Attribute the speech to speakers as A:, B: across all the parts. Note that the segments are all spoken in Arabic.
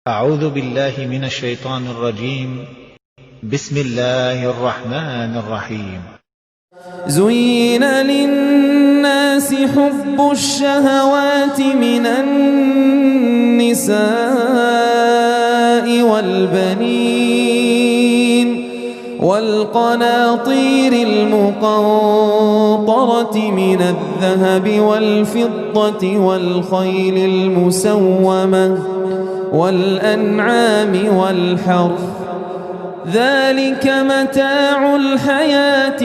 A: أعوذ بالله من الشيطان الرجيم. بسم الله الرحمن الرحيم.
B: زين للناس حب الشهوات من النساء والبنين والقناطير المقنطرة من الذهب والفضة والخيل المسومة والأنعام والحرث، ذلك متاع الحياة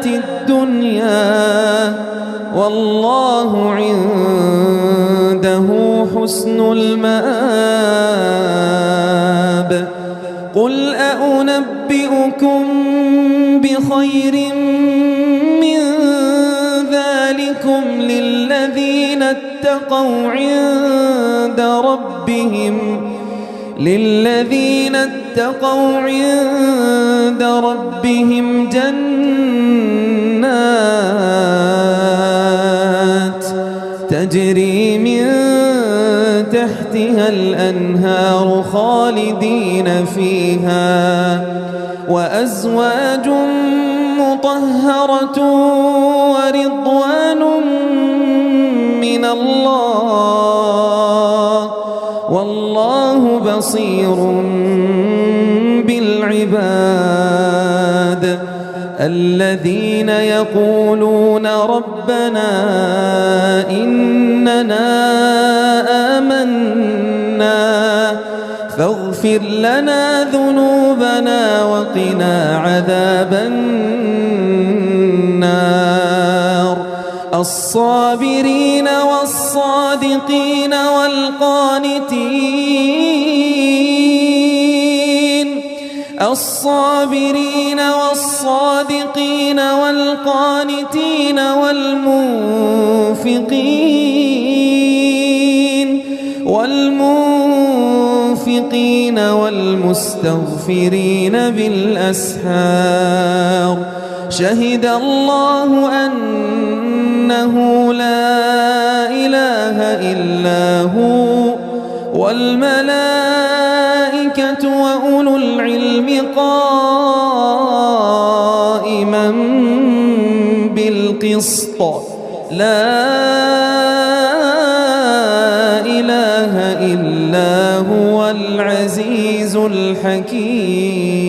B: الدنيا، والله عنده حسن المآب. قل أنبئكم بخير من ذلكم للذين اتقوا عند ربهم جنات تجري من تحتها الأنهار خالدين فيها، وأزواج مطهرة ورضوان من الله، والله بصير بالعباد. الذين يقولون ربنا إننا آمنا فاغفر لنا ذنوبنا وقنا عذاب النار. الصابرين والصادقين والقانتين والمنفقين والمستغفرين بالأسحار. شهد الله أنه لا إله إلا هو والملائكة وأولو العلم قائما بالقسط. لا إله إلا هو العزيز الحكيم.